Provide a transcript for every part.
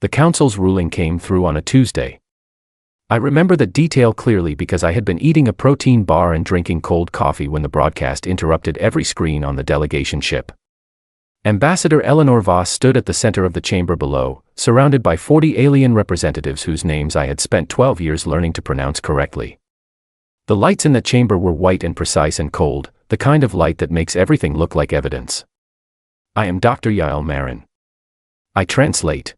The council's ruling came through on a Tuesday. I remember that detail clearly because I had been eating a protein bar and drinking cold coffee when the broadcast interrupted every screen on the delegation ship. Ambassador Eleanor Voss stood at the center of the chamber below, surrounded by 40 alien representatives whose names I had spent 12 years learning to pronounce correctly. The lights in that chamber were white and precise and cold, the kind of light that makes everything look like evidence. I am Dr. Yael Marin. I translate.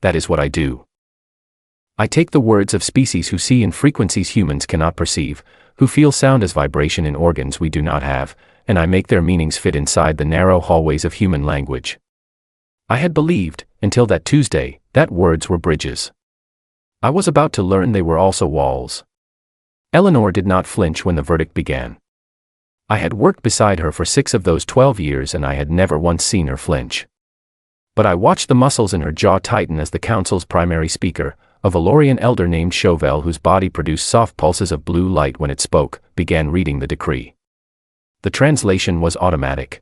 That is what I do. I take the words of species who see in frequencies humans cannot perceive, who feel sound as vibration in organs we do not have, and I make their meanings fit inside the narrow hallways of human language. I had believed, until that Tuesday, that words were bridges. I was about to learn they were also walls. Eleanor did not flinch when the verdict began. I had worked beside her for 6 of those 12 years and I had never once seen her flinch. But I watched the muscles in her jaw tighten as the council's primary speaker, a Valorian elder named Chauvel whose body produced soft pulses of blue light when it spoke, began reading the decree. The translation was automatic.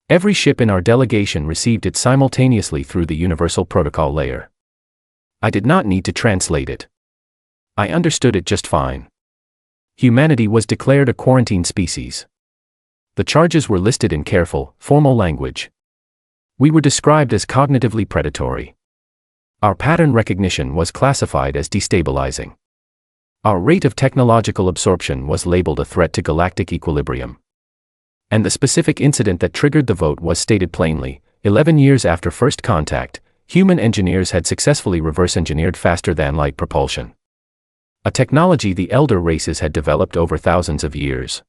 Every ship in our delegation received it simultaneously through the universal protocol layer. I did not need to translate it. I understood it just fine. Humanity was declared a quarantine species. The charges were listed in careful, formal language. We were described as cognitively predatory. Our pattern recognition was classified as destabilizing. Our rate of technological absorption was labeled a threat to galactic equilibrium. And the specific incident that triggered the vote was stated plainly: 11 years after first contact, human engineers had successfully reverse-engineered faster-than-light propulsion. A technology the elder races had developed over thousands of years.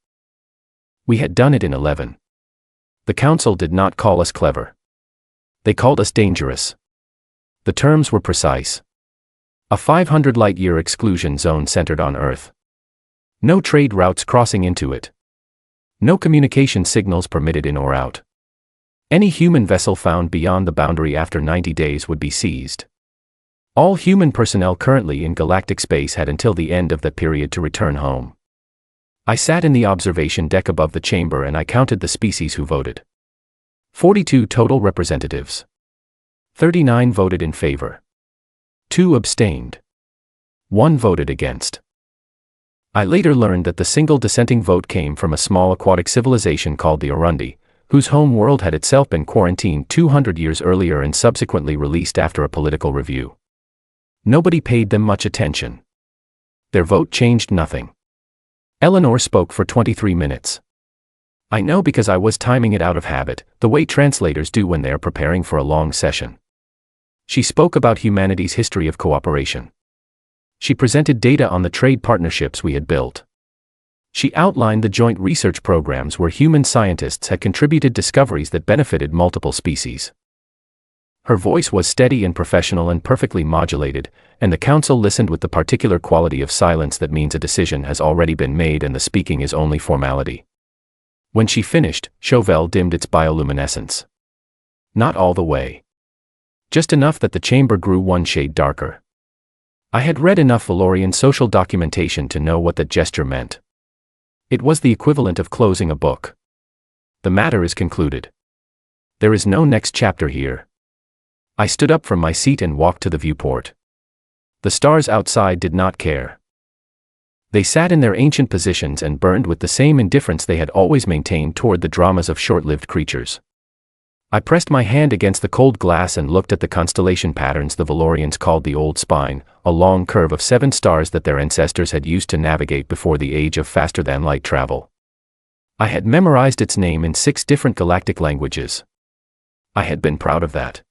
We had done it in 11. The council did not call us clever. They called us dangerous. The terms were precise. A 500 light-year exclusion zone centered on Earth. No trade routes crossing into it. No communication signals permitted in or out. Any human vessel found beyond the boundary after 90 days would be seized. All human personnel currently in galactic space had until the end of that period to return home. I sat in the observation deck above the chamber and I counted the species who voted. 42 total representatives. 39 voted in favor. 2 abstained. 1 voted against. I later learned that the single dissenting vote came from a small aquatic civilization called the Urundi, whose home world had itself been quarantined 200 years earlier and subsequently released after a political review. Nobody paid them much attention. Their vote changed nothing. Eleanor spoke for 23 minutes. I know because I was timing it out of habit, the way translators do when they are preparing for a long session. She spoke about humanity's history of cooperation. She presented data on the trade partnerships we had built. She outlined the joint research programs where human scientists had contributed discoveries that benefited multiple species. Her voice was steady and professional and perfectly modulated, and the council listened with the particular quality of silence that means a decision has already been made and the speaking is only formality. When she finished, Chauvel dimmed its bioluminescence. Not all the way. Just enough that the chamber grew one shade darker. I had read enough Valorian social documentation to know what that gesture meant. It was the equivalent of closing a book. The matter is concluded. There is no next chapter here. I stood up from my seat and walked to the viewport. The stars outside did not care. They sat in their ancient positions and burned with the same indifference they had always maintained toward the dramas of short-lived creatures. I pressed my hand against the cold glass and looked at the constellation patterns the Valorians called the Old Spine, a long curve of 7 stars that their ancestors had used to navigate before the age of faster-than-light travel. I had memorized its name in 6 different galactic languages. I had been proud of that.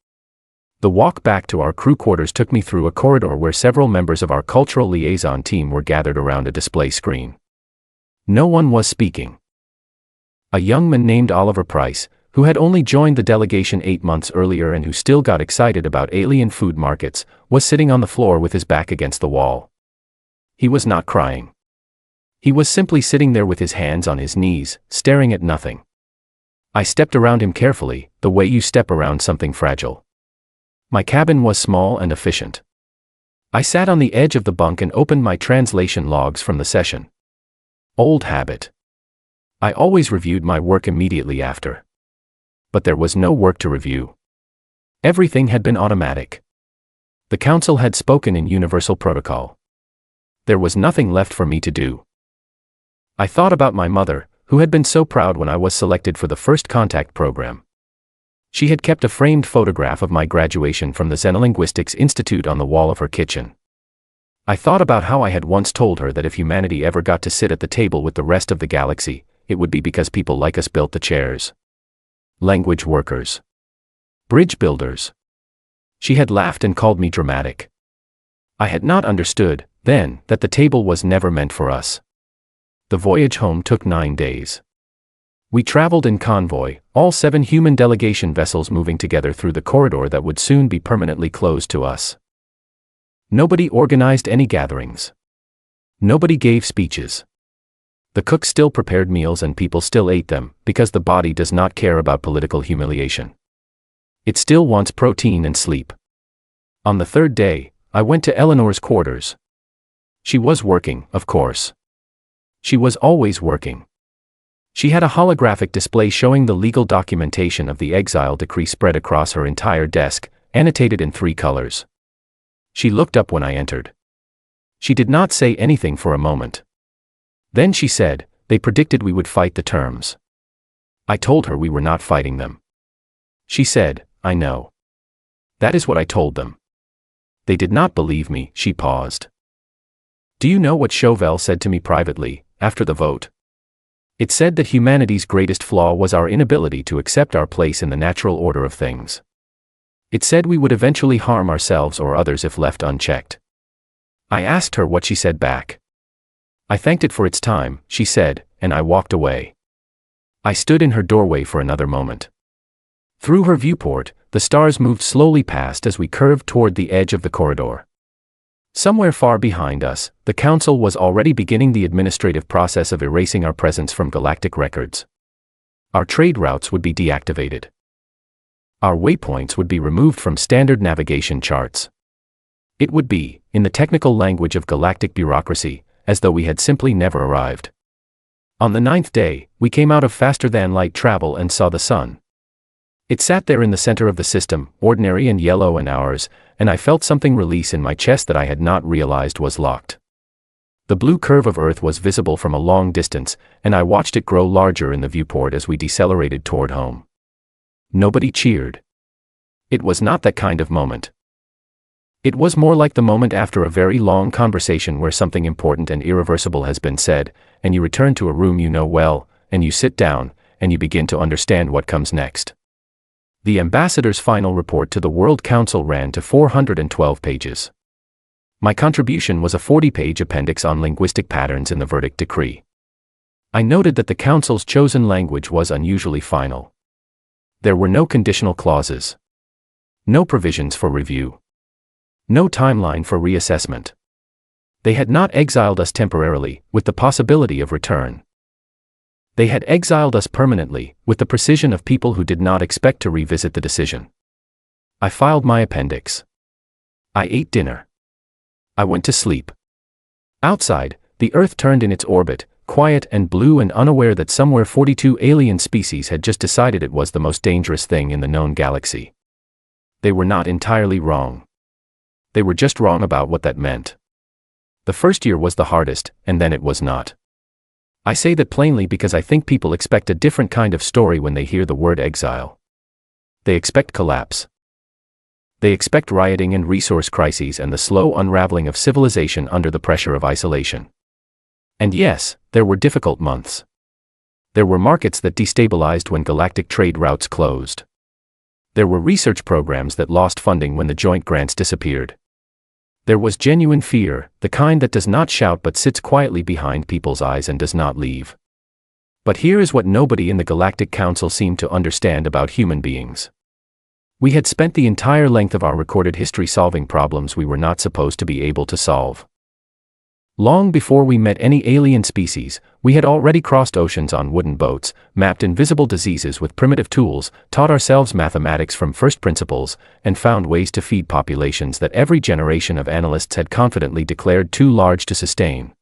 The walk back to our crew quarters took me through a corridor where several members of our cultural liaison team were gathered around a display screen. No one was speaking. A young man named Oliver Price, who had only joined the delegation 8 months earlier and who still got excited about alien food markets, was sitting on the floor with his back against the wall. He was not crying. He was simply sitting there with his hands on his knees, staring at nothing. I stepped around him carefully, the way you step around something fragile. My cabin was small and efficient. I sat on the edge of the bunk and opened my translation logs from the session. Old habit. I always reviewed my work immediately after. But there was no work to review. Everything had been automatic. The council had spoken in universal protocol. There was nothing left for me to do. I thought about my mother, who had been so proud when I was selected for the first contact program. She had kept a framed photograph of my graduation from the Xenolinguistics Institute on the wall of her kitchen. I thought about how I had once told her that if humanity ever got to sit at the table with the rest of the galaxy, it would be because people like us built the chairs. Language workers. Bridge builders. She had laughed and called me dramatic. I had not understood, then, that the table was never meant for us. The voyage home took 9 days. We traveled in convoy, all 7 human delegation vessels moving together through the corridor that would soon be permanently closed to us. Nobody organized any gatherings. Nobody gave speeches. The cook still prepared meals and people still ate them, because the body does not care about political humiliation. It still wants protein and sleep. On the 3rd day, I went to Eleanor's quarters. She was working, of course. She was always working. She had a holographic display showing the legal documentation of the exile decree spread across her entire desk, annotated in 3 colors. She looked up when I entered. She did not say anything for a moment. Then she said, "They predicted we would fight the terms." I told her we were not fighting them. She said, "I know." That is what I told them. They did not believe me. She paused. Do you know what Chauvel said to me privately, after the vote? It said that humanity's greatest flaw was our inability to accept our place in the natural order of things. It said we would eventually harm ourselves or others if left unchecked. I asked her what she said back. I thanked it for its time, she said, and I walked away. I stood in her doorway for another moment. Through her viewport, the stars moved slowly past as we curved toward the edge of the corridor. Somewhere far behind us, the Council was already beginning the administrative process of erasing our presence from galactic records. Our trade routes would be deactivated. Our waypoints would be removed from standard navigation charts. It would be, in the technical language of galactic bureaucracy, as though we had simply never arrived. On the 9th day, we came out of faster-than-light travel and saw the sun. It sat there in the center of the system, ordinary and yellow and ours, and I felt something release in my chest that I had not realized was locked. The blue curve of Earth was visible from a long distance, and I watched it grow larger in the viewport as we decelerated toward home. Nobody cheered. It was not that kind of moment. It was more like the moment after a very long conversation where something important and irreversible has been said, and you return to a room you know well, and you sit down, and you begin to understand what comes next. The ambassador's final report to the World Council ran to 412 pages. My contribution was a 40-page appendix on linguistic patterns in the verdict decree. I noted that the Council's chosen language was unusually final. There were no conditional clauses. No provisions for review. No timeline for reassessment. They had not exiled us temporarily, with the possibility of return. They had exiled us permanently, with the precision of people who did not expect to revisit the decision. I filed my appendix. I ate dinner. I went to sleep. Outside, the Earth turned in its orbit, quiet and blue and unaware that somewhere 42 alien species had just decided it was the most dangerous thing in the known galaxy. They were not entirely wrong. They were just wrong about what that meant. The first year was the hardest, and then it was not. I say that plainly because I think people expect a different kind of story when they hear the word exile. They expect collapse. They expect rioting and resource crises and the slow unraveling of civilization under the pressure of isolation. And yes, there were difficult months. There were markets that destabilized when galactic trade routes closed. There were research programs that lost funding when the joint grants disappeared. There was genuine fear, the kind that does not shout but sits quietly behind people's eyes and does not leave. But here is what nobody in the Galactic Council seemed to understand about human beings. We had spent the entire length of our recorded history solving problems we were not supposed to be able to solve. Long before we met any alien species, we had already crossed oceans on wooden boats, mapped invisible diseases with primitive tools, taught ourselves mathematics from first principles, and found ways to feed populations that every generation of analysts had confidently declared too large to sustain.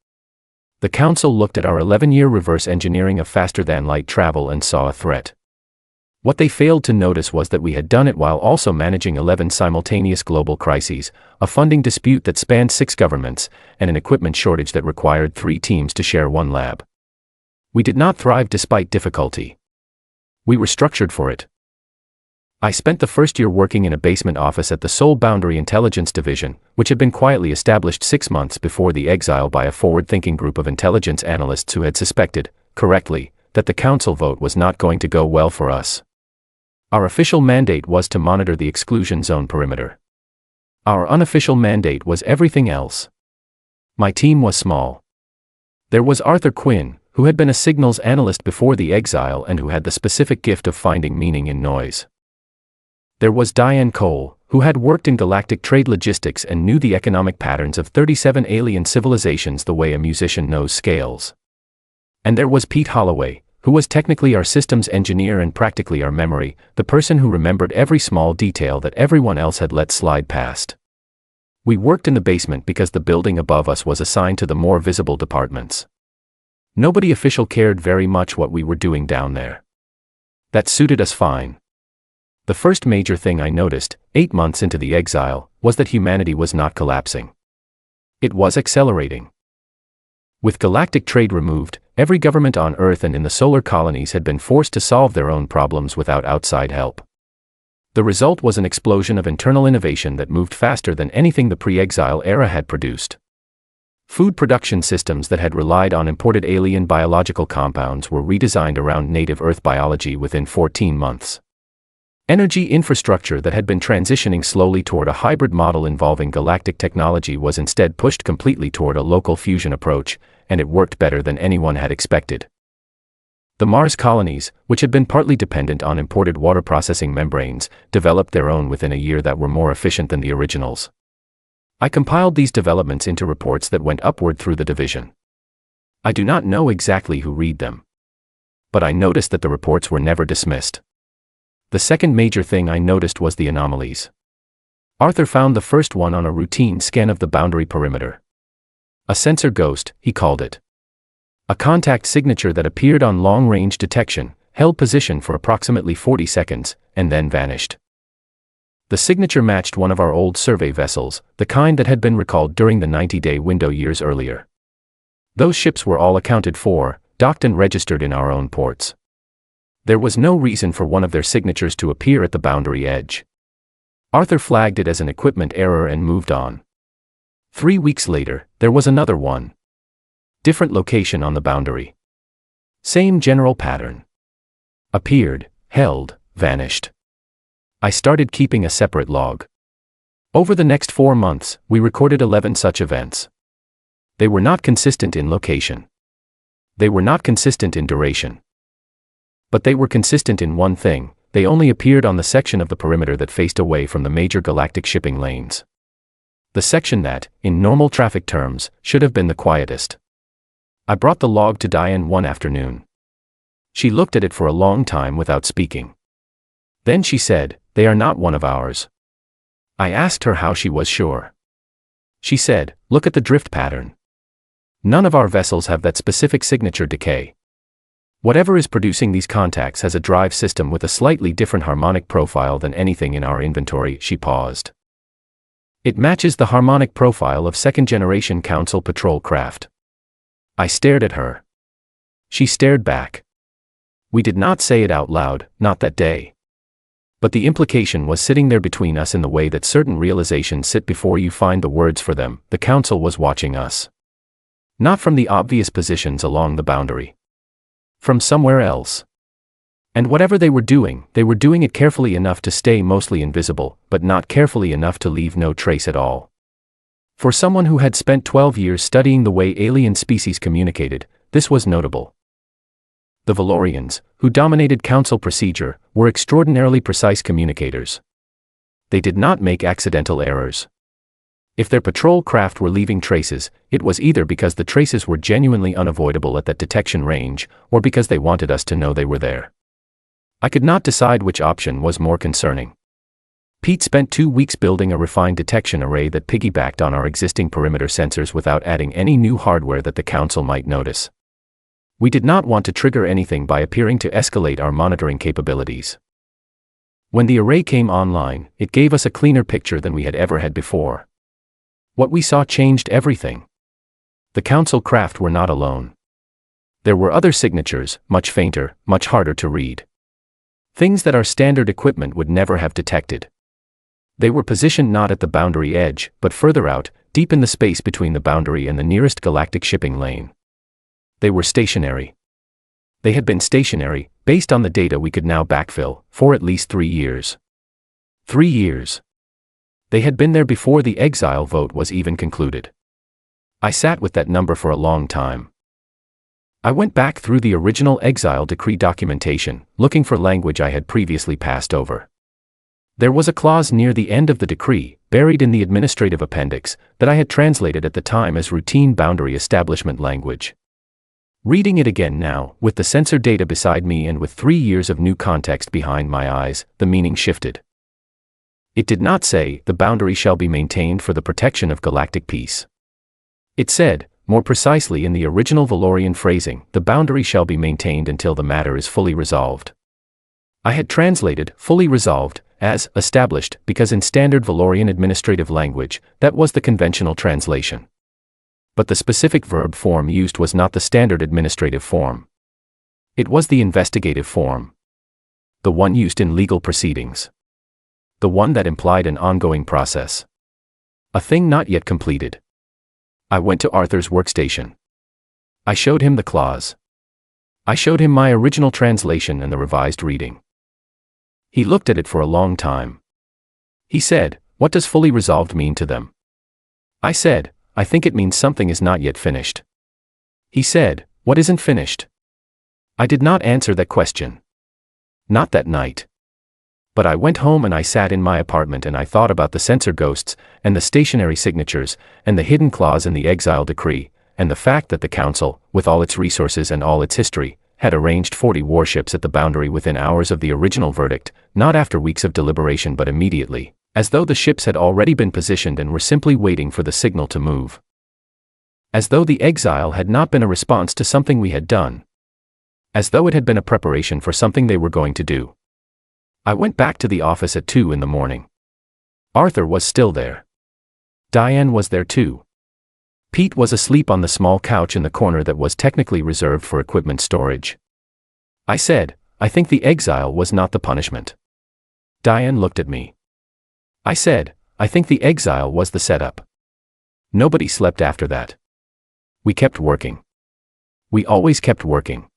The Council looked at our 11-year reverse engineering of faster-than-light travel and saw a threat. What they failed to notice was that we had done it while also managing 11 simultaneous global crises, a funding dispute that spanned 6 governments, and an equipment shortage that required 3 teams to share one lab. We did not thrive despite difficulty. We were structured for it. I spent the first year working in a basement office at the Seoul Boundary Intelligence Division, which had been quietly established 6 months before the exile by a forward-thinking group of intelligence analysts who had suspected, correctly, that the council vote was not going to go well for us. Our official mandate was to monitor the exclusion zone perimeter. Our unofficial mandate was everything else. My team was small. There was Arthur Quinn, who had been a signals analyst before the exile and who had the specific gift of finding meaning in noise. There was Diane Cole, who had worked in galactic trade logistics and knew the economic patterns of 37 alien civilizations the way a musician knows scales. And there was Pete Holloway, who was technically our systems engineer and practically our memory, the person who remembered every small detail that everyone else had let slide past. We worked in the basement because the building above us was assigned to the more visible departments. Nobody official cared very much what we were doing down there. That suited us fine. The first major thing I noticed, 8 months into the exile, was that humanity was not collapsing. It was accelerating. With galactic trade removed, every government on Earth and in the solar colonies had been forced to solve their own problems without outside help. The result was an explosion of internal innovation that moved faster than anything the pre-exile era had produced. Food production systems that had relied on imported alien biological compounds were redesigned around native Earth biology within 14 months. Energy infrastructure that had been transitioning slowly toward a hybrid model involving galactic technology was instead pushed completely toward a local fusion approach, and it worked better than anyone had expected. The Mars colonies, which had been partly dependent on imported water processing membranes, developed their own within a year that were more efficient than the originals. I compiled these developments into reports that went upward through the division. I do not know exactly who read them. But I noticed that the reports were never dismissed. The second major thing I noticed was the anomalies. Arthur found the first one on a routine scan of the boundary perimeter. A sensor ghost, he called it. A contact signature that appeared on long-range detection, held position for approximately 40 seconds, and then vanished. The signature matched one of our old survey vessels, the kind that had been recalled during the 90-day window years earlier. Those ships were all accounted for, docked and registered in our own ports. There was no reason for one of their signatures to appear at the boundary edge. Arthur flagged it as an equipment error and moved on. 3 weeks later, there was another one. Different location on the boundary. Same general pattern. Appeared, held, vanished. I started keeping a separate log. Over the next 4 months, we recorded 11 such events. They were not consistent in location. They were not consistent in duration. But they were consistent in one thing: they only appeared on the section of the perimeter that faced away from the major galactic shipping lanes. The section that, in normal traffic terms, should have been the quietest. I brought the log to Diane one afternoon. She looked at it for a long time without speaking. Then she said, "They are not one of ours." I asked her how she was sure. She said, "Look at the drift pattern. None of our vessels have that specific signature decay. Whatever is producing these contacts has a drive system with a slightly different harmonic profile than anything in our inventory." She paused. "It matches the harmonic profile of second-generation Council patrol craft." I stared at her. She stared back. We did not say it out loud, not that day. But the implication was sitting there between us in the way that certain realizations sit before you find the words for them. The Council was watching us. Not from the obvious positions along the boundary. From somewhere else. And whatever they were doing it carefully enough to stay mostly invisible, but not carefully enough to leave no trace at all. For someone who had spent 12 years studying the way alien species communicated, this was notable. The Valorians, who dominated Council procedure, were extraordinarily precise communicators. They did not make accidental errors. If their patrol craft were leaving traces, it was either because the traces were genuinely unavoidable at that detection range, or because they wanted us to know they were there. I could not decide which option was more concerning. Pete spent 2 weeks building a refined detection array that piggybacked on our existing perimeter sensors without adding any new hardware that the Council might notice. We did not want to trigger anything by appearing to escalate our monitoring capabilities. When the array came online, it gave us a cleaner picture than we had ever had before. What we saw changed everything. The Council craft were not alone. There were other signatures, much fainter, much harder to read. Things that our standard equipment would never have detected. They were positioned not at the boundary edge, but further out, deep in the space between the boundary and the nearest galactic shipping lane. They were stationary. They had been stationary, based on the data we could now backfill, for at least 3 years. 3 years. They had been there before the exile vote was even concluded. I sat with that number for a long time. I went back through the original exile decree documentation, looking for language I had previously passed over. There was a clause near the end of the decree, buried in the administrative appendix, that I had translated at the time as routine boundary establishment language. Reading it again now, with the sensor data beside me and with 3 years of new context behind my eyes, the meaning shifted. It did not say, "The boundary shall be maintained for the protection of galactic peace." It said, more precisely in the original Valorian phrasing, "The boundary shall be maintained until the matter is fully resolved." I had translated "fully resolved" as "established" because in standard Valorian administrative language, that was the conventional translation. But the specific verb form used was not the standard administrative form. It was the investigative form. The one used in legal proceedings. The one that implied an ongoing process. A thing not yet completed. I went to Arthur's workstation. I showed him the clause. I showed him my original translation and the revised reading. He looked at it for a long time. He said, "What does fully resolved mean to them?" I said, "I think it means something is not yet finished." He said, "What isn't finished?" I did not answer that question. Not that night. But I went home and I sat in my apartment and I thought about the sensor ghosts, and the stationary signatures, and the hidden clause in the exile decree, and the fact that the Council, with all its resources and all its history, had arranged 40 warships at the boundary within hours of the original verdict, not after weeks of deliberation but immediately, as though the ships had already been positioned and were simply waiting for the signal to move. As though the exile had not been a response to something we had done. As though it had been a preparation for something they were going to do. I went back to the office at 2 in the morning. Arthur was still there. Diane was there too. Pete was asleep on the small couch in the corner that was technically reserved for equipment storage. I said, "I think the exile was not the punishment." Diane looked at me. I said, "I think the exile was the setup." Nobody slept after that. We kept working. We always kept working.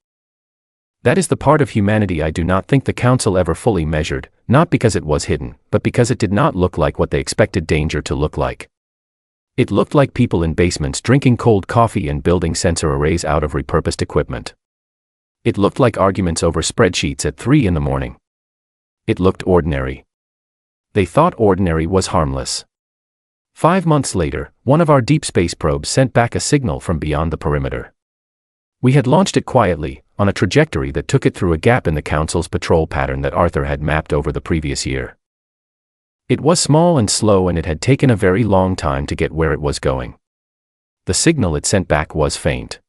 That is the part of humanity I do not think the Council ever fully measured, not because it was hidden, but because it did not look like what they expected danger to look like. It looked like people in basements drinking cold coffee and building sensor arrays out of repurposed equipment. It looked like arguments over spreadsheets at 3 in the morning. It looked ordinary. They thought ordinary was harmless. 5 months later, one of our deep space probes sent back a signal from beyond the perimeter. We had launched it quietly, on a trajectory that took it through a gap in the Council's patrol pattern that Arthur had mapped over the previous year. It was small and slow and it had taken a very long time to get where it was going. The signal it sent back was faint.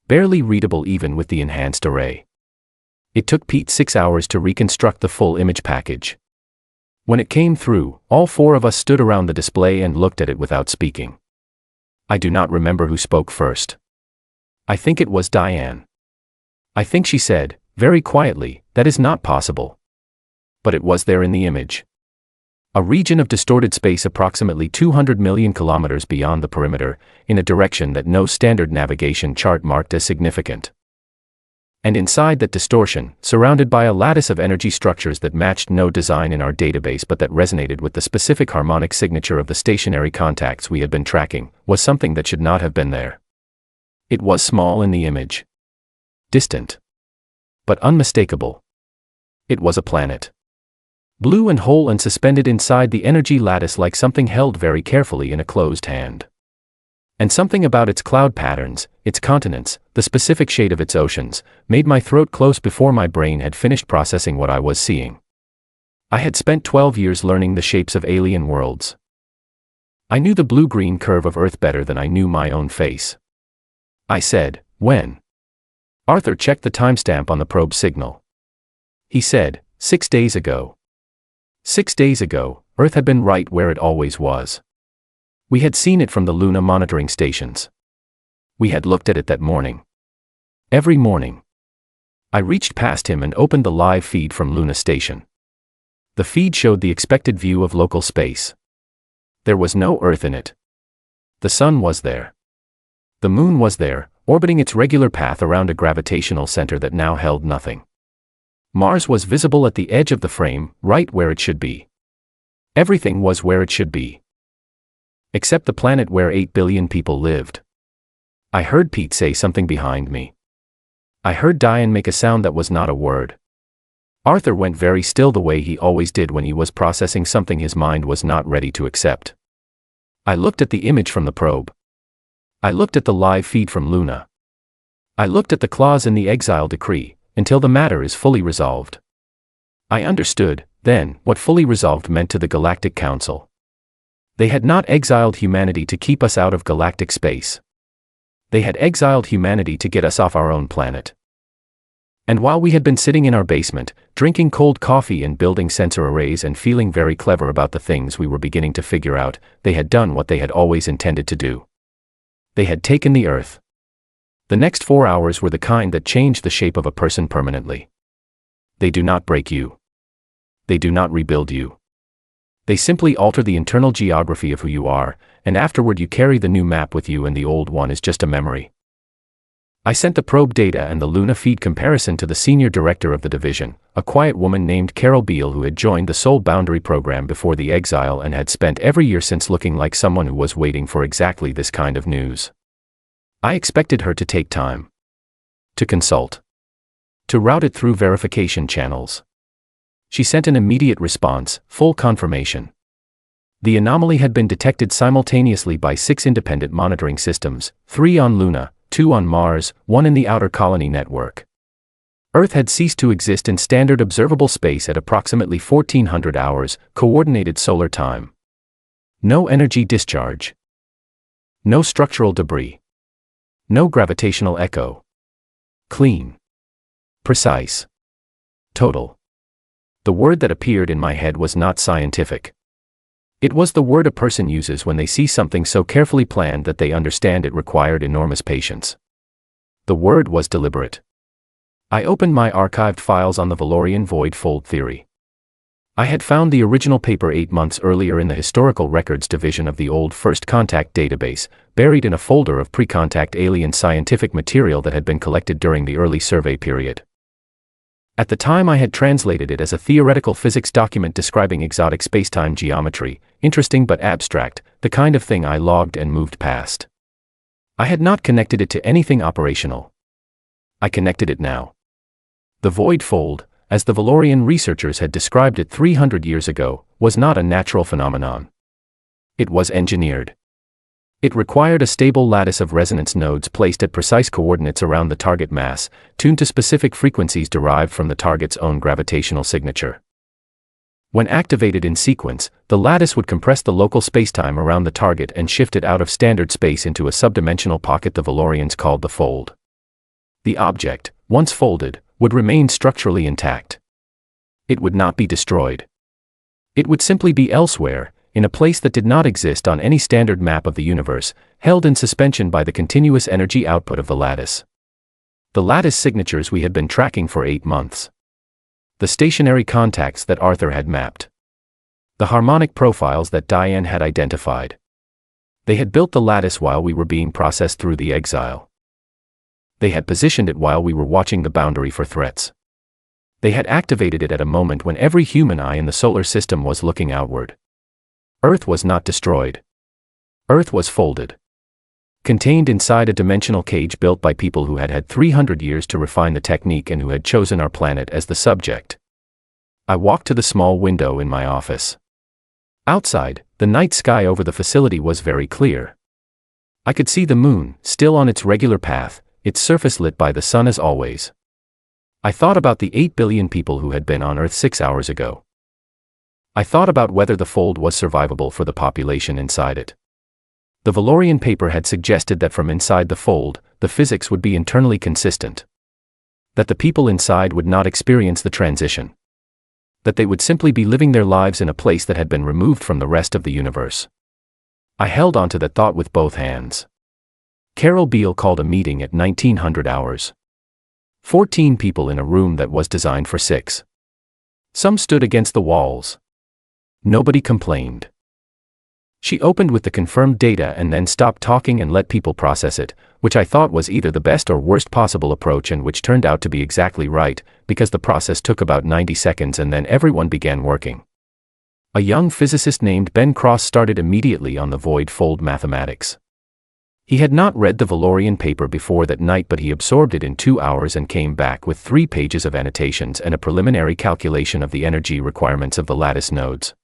Barely readable even with the enhanced array. It took Pete 6 hours to reconstruct the full image package. When it came through, all 4 of us stood around the display and looked at it without speaking. I do not remember who spoke first. I think it was Diane. I think she said, very quietly, "That is not possible." But it was there in the image. A region of distorted space approximately 200 million kilometers beyond the perimeter, in a direction that no standard navigation chart marked as significant. And inside that distortion, surrounded by a lattice of energy structures that matched no design in our database but that resonated with the specific harmonic signature of the stationary contacts we had been tracking, was something that should not have been there. It was small in the image. Distant. But unmistakable. It was a planet. Blue and whole and suspended inside the energy lattice like something held very carefully in a closed hand. And something about its cloud patterns, its continents, the specific shade of its oceans, made my throat close before my brain had finished processing what I was seeing. I had spent 12 years learning the shapes of alien worlds. I knew the blue-green curve of Earth better than I knew my own face. I said, "When?" Arthur checked the timestamp on the probe signal. He said, 6 days ago. 6 days ago, Earth had been right where it always was. We had seen it from the Luna monitoring stations. We had looked at it that morning. Every morning. I reached past him and opened the live feed from Luna station. The feed showed the expected view of local space. There was no Earth in it. The sun was there. The moon was there, orbiting its regular path around a gravitational center that now held nothing. Mars was visible at the edge of the frame, right where it should be. Everything was where it should be. Except the planet where 8 billion people lived. I heard Pete say something behind me. I heard Diane make a sound that was not a word. Arthur went very still the way he always did when he was processing something his mind was not ready to accept. I looked at the image from the probe. I looked at the live feed from Luna. I looked at the clause in the Exiled decree, until the matter is fully resolved. I understood, then, what fully resolved meant to the Galactic Council. They had not exiled humanity to keep us out of galactic space. They had exiled humanity to get us off our own planet. And while we had been sitting in our basement, drinking cold coffee and building sensor arrays and feeling very clever about the things we were beginning to figure out, they had done what they had always intended to do. They had taken the Earth. The next 4 hours were the kind that change the shape of a person permanently. They do not break you. They do not rebuild you. They simply alter the internal geography of who you are, and afterward you carry the new map with you and the old one is just a memory. I sent the probe data and the Luna feed comparison to the senior director of the division, a quiet woman named Carol Beale who had joined the Soul Boundary program before the exile and had spent every year since looking like someone who was waiting for exactly this kind of news. I expected her to take time. To consult. To route it through verification channels. She sent an immediate response, full confirmation. The anomaly had been detected simultaneously by 6 independent monitoring systems, 3 on Luna, 2 on Mars, 1 in the outer colony network. Earth had ceased to exist in standard observable space at approximately 1400 hours, coordinated solar time. No energy discharge. No structural debris. No gravitational echo. Clean. Precise. Total. The word that appeared in my head was not scientific. It was the word a person uses when they see something so carefully planned that they understand it required enormous patience. The word was deliberate. I opened my archived files on the Valorian void fold theory. I had found the original paper 8 months earlier in the Historical Records division of the old First Contact database, buried in a folder of pre-contact alien scientific material that had been collected during the early survey period. At the time I had translated it as a theoretical physics document describing exotic spacetime geometry, interesting but abstract, the kind of thing I logged and moved past. I had not connected it to anything operational. I connected it now. The void fold, as the Valorian researchers had described it 300 years ago, was not a natural phenomenon. It was engineered. It required a stable lattice of resonance nodes placed at precise coordinates around the target mass, tuned to specific frequencies derived from the target's own gravitational signature. When activated in sequence, the lattice would compress the local spacetime around the target and shift it out of standard space into a subdimensional pocket the Valorians called the fold. The object, once folded, would remain structurally intact. It would not be destroyed. It would simply be elsewhere, in a place that did not exist on any standard map of the universe, held in suspension by the continuous energy output of the lattice. The lattice signatures we had been tracking for 8 months. The stationary contacts that Arthur had mapped. The harmonic profiles that Diane had identified. They had built the lattice while we were being processed through the exile. They had positioned it while we were watching the boundary for threats. They had activated it at a moment when every human eye in the solar system was looking outward. Earth was not destroyed. Earth was folded. Contained inside a dimensional cage built by people who had had 300 years to refine the technique and who had chosen our planet as the subject. I walked to the small window in my office. Outside, the night sky over the facility was very clear. I could see the moon, still on its regular path, its surface lit by the sun as always. I thought about the 8 billion people who had been on Earth 6 hours ago. I thought about whether the fold was survivable for the population inside it. The Valorian paper had suggested that from inside the fold, the physics would be internally consistent. That the people inside would not experience the transition. That they would simply be living their lives in a place that had been removed from the rest of the universe. I held onto that thought with both hands. Carol Beale called a meeting at 1900 hours. 14 people in a room that was designed for 6. Some stood against the walls. Nobody complained. She opened with the confirmed data and then stopped talking and let people process it, which I thought was either the best or worst possible approach, and which turned out to be exactly right, because the process took about 90 seconds and then everyone began working. A young physicist named Ben Cross started immediately on the void fold mathematics. He had not read the Valorian paper before that night, but he absorbed it in 2 hours and came back with 3 pages of annotations and a preliminary calculation of the energy requirements of the lattice nodes.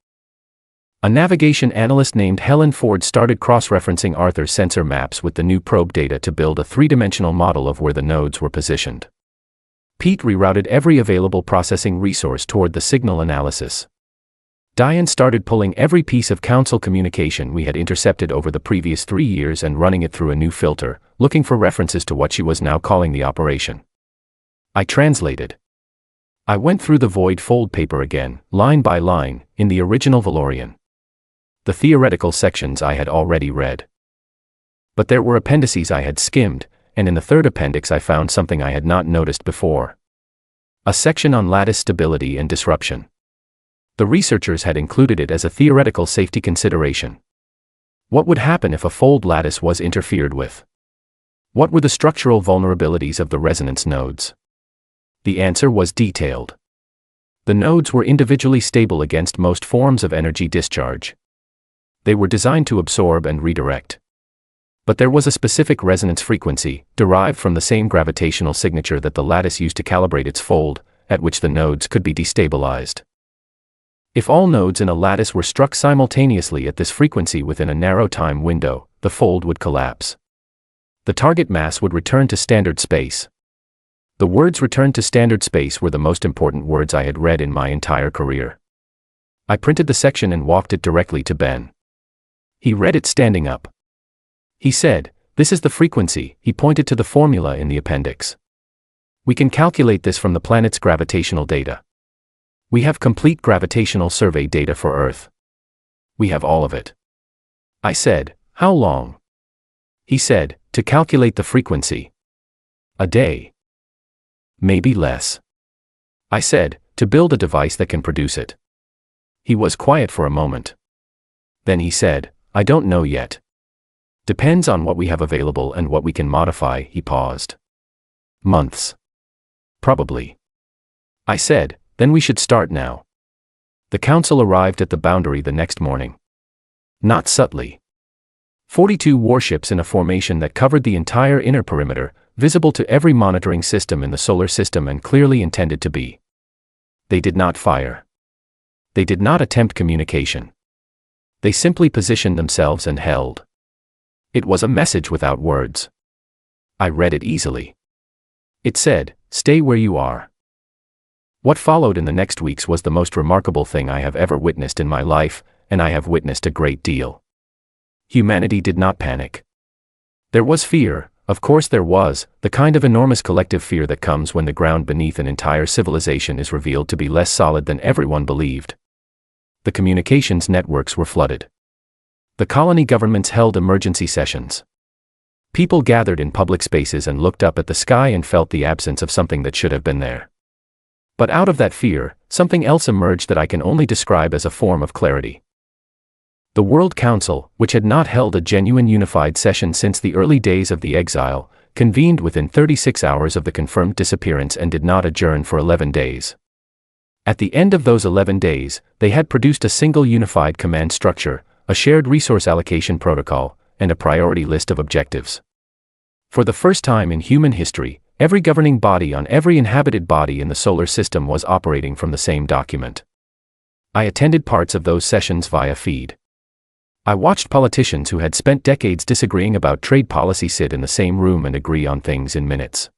A navigation analyst named Helen Ford started cross-referencing Arthur's sensor maps with the new probe data to build a 3-dimensional model of where the nodes were positioned. Pete rerouted every available processing resource toward the signal analysis. Diane started pulling every piece of council communication we had intercepted over the previous 3 years and running it through a new filter, looking for references to what she was now calling the operation. I translated. I went through the void fold paper again, line by line, in the original Valorian. The theoretical sections I had already read. But there were appendices I had skimmed, and in the third appendix I found something I had not noticed before. A section on lattice stability and disruption. The researchers had included it as a theoretical safety consideration. What would happen if a fold lattice was interfered with? What were the structural vulnerabilities of the resonance nodes? The answer was detailed. The nodes were individually stable against most forms of energy discharge. They were designed to absorb and redirect. But there was a specific resonance frequency, derived from the same gravitational signature that the lattice used to calibrate its fold, at which the nodes could be destabilized. If all nodes in a lattice were struck simultaneously at this frequency within a narrow time window, the fold would collapse. The target mass would return to standard space. The words "return to standard space" were the most important words I had read in my entire career. I printed the section and walked it directly to Ben. He read it standing up. He said, "This is the frequency." He pointed to the formula in the appendix. "We can calculate this from the planet's gravitational data. We have complete gravitational survey data for Earth. We have all of it." I said, "How long?" He said, "To calculate the frequency. A day. Maybe less." I said, "To build a device that can produce it." He was quiet for a moment. Then he said, "I don't know yet. Depends on what we have available and what we can modify." He paused. "Months. Probably." I said, "Then we should start now." The council arrived at the boundary the next morning. Not subtly. 42 warships in a formation that covered the entire inner perimeter, visible to every monitoring system in the solar system and clearly intended to be. They did not fire. They did not attempt communication. They simply positioned themselves and held. It was a message without words. I read it easily. It said, "Stay where you are." What followed in the next weeks was the most remarkable thing I have ever witnessed in my life, and I have witnessed a great deal. Humanity did not panic. There was fear, of course there was, the kind of enormous collective fear that comes when the ground beneath an entire civilization is revealed to be less solid than everyone believed. The communications networks were flooded. The colony governments held emergency sessions. People gathered in public spaces and looked up at the sky and felt the absence of something that should have been there. But out of that fear, something else emerged that I can only describe as a form of clarity. The World Council, which had not held a genuine unified session since the early days of the Exile, convened within 36 hours of the confirmed disappearance and did not adjourn for 11 days. At the end of those 11 days, they had produced a single unified command structure, a shared resource allocation protocol, and a priority list of objectives. For the first time in human history, every governing body on every inhabited body in the solar system was operating from the same document. I attended parts of those sessions via feed. I watched politicians who had spent decades disagreeing about trade policy sit in the same room and agree on things in minutes.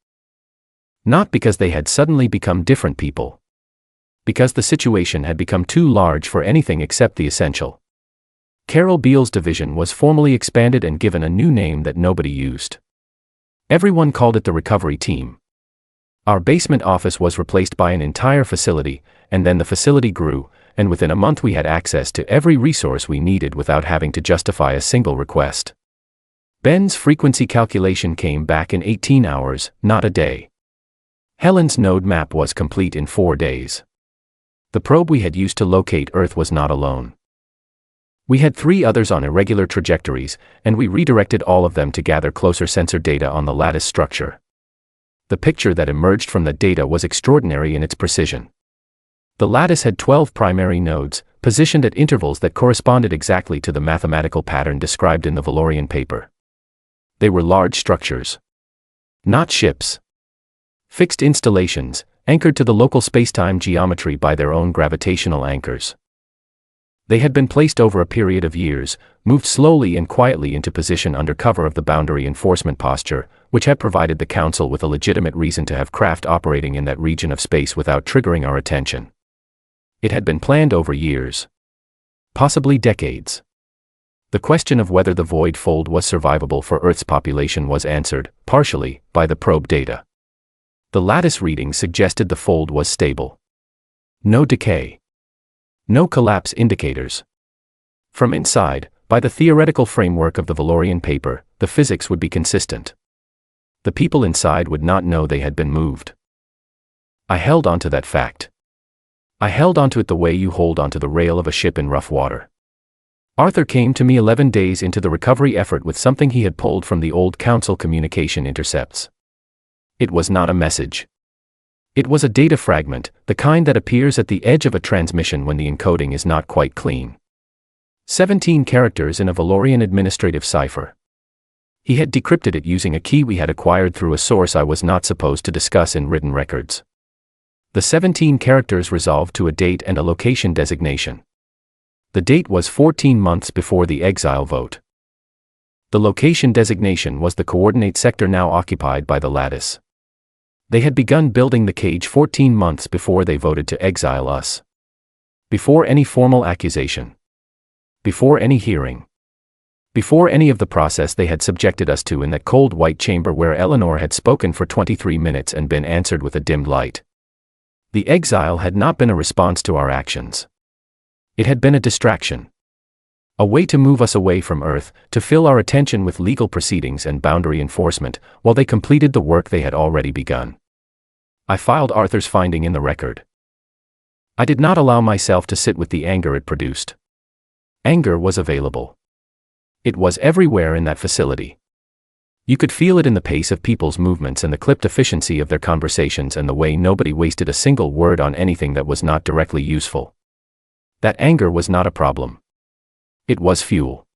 Not because they had suddenly become different people. Because the situation had become too large for anything except the essential. Carol Beale's division was formally expanded and given a new name that nobody used. Everyone called it the recovery team. Our basement office was replaced by an entire facility, and then the facility grew, and within a month we had access to every resource we needed without having to justify a single request. Ben's frequency calculation came back in 18 hours, not a day. Helen's node map was complete in 4 days. The probe we had used to locate Earth was not alone. We had 3 others on irregular trajectories, and we redirected all of them to gather closer sensor data on the lattice structure. The picture that emerged from the data was extraordinary in its precision. The lattice had 12 primary nodes, positioned at intervals that corresponded exactly to the mathematical pattern described in the Valorian paper. They were large structures. Not ships. Fixed installations, anchored to the local spacetime geometry by their own gravitational anchors. They had been placed over a period of years, moved slowly and quietly into position under cover of the boundary enforcement posture, which had provided the Council with a legitimate reason to have craft operating in that region of space without triggering our attention. It had been planned over years. Possibly decades. The question of whether the void fold was survivable for Earth's population was answered, partially, by the probe data. The lattice readings suggested the fold was stable. No decay. No collapse indicators. From inside, by the theoretical framework of the Valorian paper, the physics would be consistent. The people inside would not know they had been moved. I held on to that fact. I held onto it the way you hold onto the rail of a ship in rough water. Arthur came to me 11 days into the recovery effort with something he had pulled from the old Council communication intercepts. It was not a message. It was a data fragment, the kind that appears at the edge of a transmission when the encoding is not quite clean. 17 characters in a Valorian administrative cipher. He had decrypted it using a key we had acquired through a source I was not supposed to discuss in written records. The 17 characters resolved to a date and a location designation. The date was 14 months before the exile vote. The location designation was the coordinate sector now occupied by the lattice. They had begun building the cage 14 months before they voted to exile us. Before any formal accusation. Before any hearing. Before any of the process they had subjected us to in that cold white chamber where Eleanor had spoken for 23 minutes and been answered with a dimmed light. The exile had not been a response to our actions. It had been a distraction. A way to move us away from Earth, to fill our attention with legal proceedings and boundary enforcement, while they completed the work they had already begun. I filed Arthur's finding in the record. I did not allow myself to sit with the anger it produced. Anger was available. It was everywhere in that facility. You could feel it in the pace of people's movements and the clipped efficiency of their conversations and the way nobody wasted a single word on anything that was not directly useful. That anger was not a problem. It was fuel.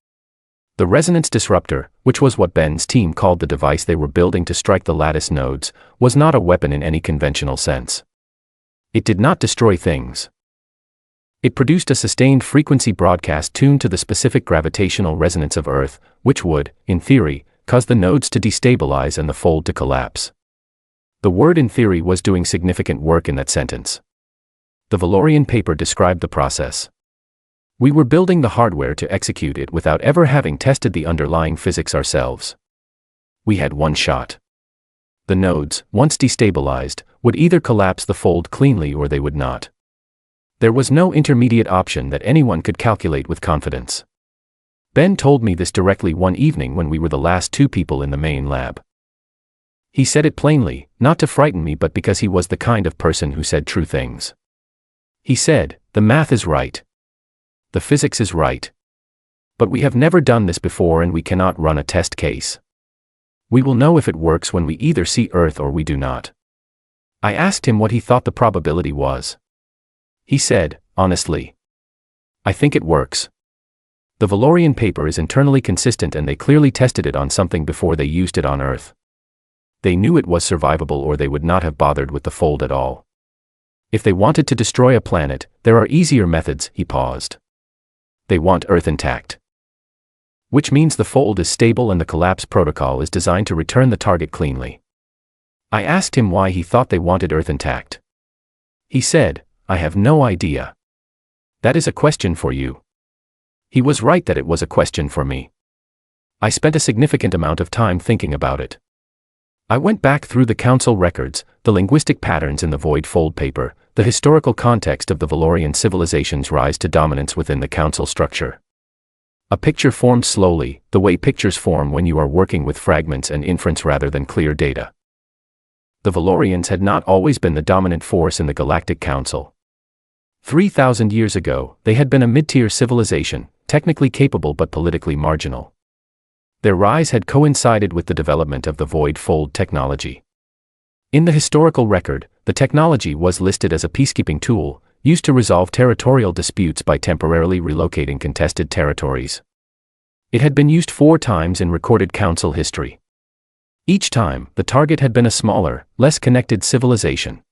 The resonance disruptor, which was what Ben's team called the device they were building to strike the lattice nodes, was not a weapon in any conventional sense. It did not destroy things. It produced a sustained frequency broadcast tuned to the specific gravitational resonance of Earth, which would, in theory, cause the nodes to destabilize and the fold to collapse. The word "in theory" was doing significant work in that sentence. The Valorian paper described the process. We were building the hardware to execute it without ever having tested the underlying physics ourselves. We had one shot. The nodes, once destabilized, would either collapse the fold cleanly or they would not. There was no intermediate option that anyone could calculate with confidence. Ben told me this directly one evening when we were the last 2 people in the main lab. He said it plainly, not to frighten me but because he was the kind of person who said true things. He said, "The math is right. The physics is right. But we have never done this before and we cannot run a test case. We will know if it works when we either see Earth or we do not." I asked him what he thought the probability was. He said, honestly, "I think it works. The Valorian paper is internally consistent and they clearly tested it on something before they used it on Earth. They knew it was survivable or they would not have bothered with the fold at all. If they wanted to destroy a planet, there are easier methods." He paused. "They want Earth intact. Which means the fold is stable and the collapse protocol is designed to return the target cleanly." I asked him why he thought they wanted Earth intact. He said, "I have no idea. That is a question for you." He was right that it was a question for me. I spent a significant amount of time thinking about it. I went back through the Council records, the linguistic patterns in the void fold paper, The historical context of the Valorian civilization's rise to dominance within the council structure. A picture formed slowly, the way pictures form when you are working with fragments and inference rather than clear data. The Valorians had not always been the dominant force in the Galactic Council. 3,000 years ago, they had been a mid-tier civilization, technically capable but politically marginal. Their rise had coincided with the development of the void fold technology. In the historical record, the technology was listed as a peacekeeping tool, used to resolve territorial disputes by temporarily relocating contested territories. It had been used 4 times in recorded council history. Each time, the target had been a smaller, less connected civilization.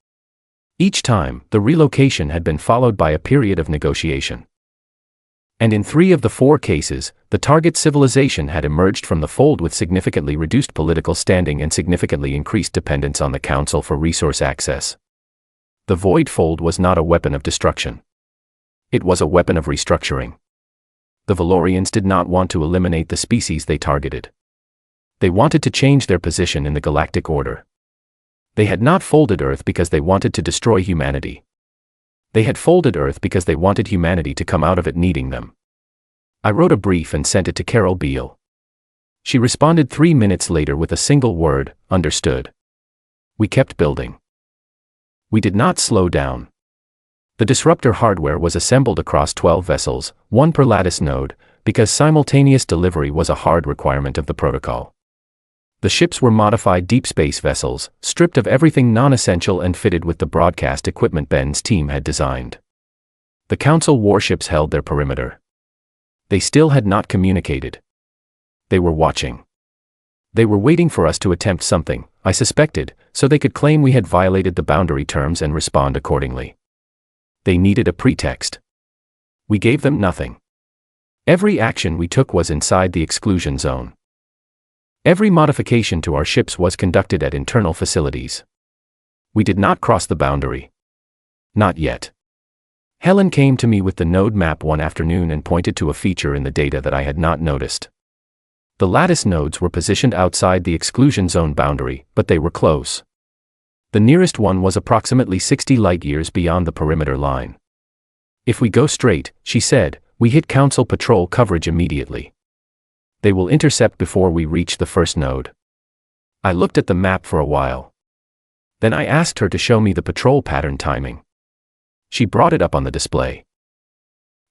Each time, the relocation had been followed by a period of negotiation. And in 3 of the 4 cases, the target civilization had emerged from the fold with significantly reduced political standing and significantly increased dependence on the council for resource access. The void fold was not a weapon of destruction. It was a weapon of restructuring. The Valorians did not want to eliminate the species they targeted. They wanted to change their position in the galactic order. They had not folded Earth because they wanted to destroy humanity. They had folded Earth because they wanted humanity to come out of it needing them. I wrote a brief and sent it to Carol Beale. She responded 3 minutes later with a single word, understood. We kept building. We did not slow down. The disruptor hardware was assembled across 12 vessels, 1 per lattice node, because simultaneous delivery was a hard requirement of the protocol. The ships were modified deep space vessels, stripped of everything non-essential and fitted with the broadcast equipment Ben's team had designed. The Council warships held their perimeter. They still had not communicated. They were watching. They were waiting for us to attempt something, I suspected, so they could claim we had violated the boundary terms and respond accordingly. They needed a pretext. We gave them nothing. Every action we took was inside the exclusion zone. Every modification to our ships was conducted at internal facilities. We did not cross the boundary. Not yet. Helen came to me with the node map one afternoon and pointed to a feature in the data that I had not noticed. The lattice nodes were positioned outside the exclusion zone boundary, but they were close. The nearest one was approximately 60 light-years beyond the perimeter line. If we go straight, she said, we hit Council patrol coverage immediately. They will intercept before we reach the first node. I looked at the map for a while. Then I asked her to show me the patrol pattern timing. She brought it up on the display.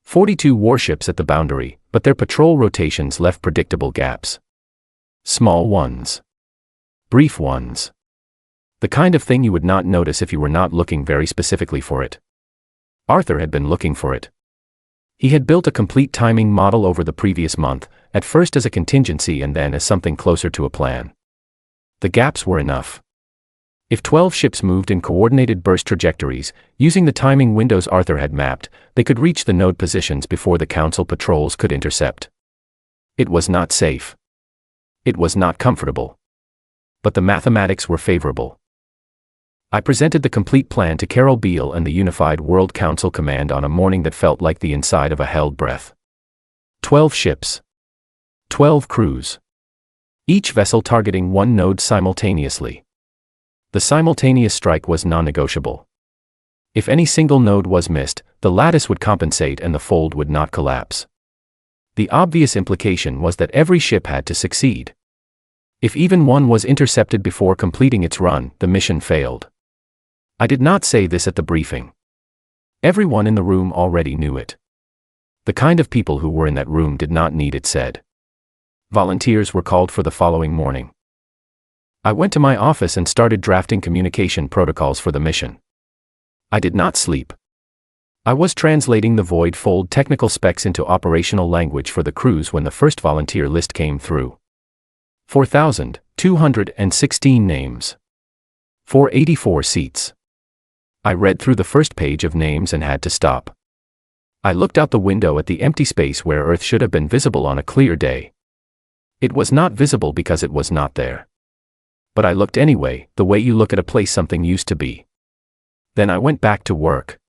42 warships at the boundary, but their patrol rotations left predictable gaps. Small ones. Brief ones. The kind of thing you would not notice if you were not looking very specifically for it. Arthur had been looking for it. He had built a complete timing model over the previous month, at first as a contingency and then as something closer to a plan. The gaps were enough. If 12 ships moved in coordinated burst trajectories, using the timing windows Arthur had mapped, they could reach the node positions before the Council patrols could intercept. It was not safe. It was not comfortable. But the mathematics were favorable. I presented the complete plan to Carol Beale and the Unified World Council Command on a morning that felt like the inside of a held breath. 12 ships. 12 crews. Each vessel targeting 1 node simultaneously. The simultaneous strike was non-negotiable. If any single node was missed, the lattice would compensate and the fold would not collapse. The obvious implication was that every ship had to succeed. If even one was intercepted before completing its run, the mission failed. I did not say this at the briefing. Everyone in the room already knew it. The kind of people who were in that room did not need it said. Volunteers were called for the following morning. I went to my office and started drafting communication protocols for the mission. I did not sleep. I was translating the Void Fold technical specs into operational language for the crews when the first volunteer list came through. 4,216 names. 484 seats. I read through the first page of names and had to stop. I looked out the window at the empty space where Earth should have been visible on a clear day. It was not visible because it was not there. But I looked anyway, the way you look at a place something used to be. Then I went back to work.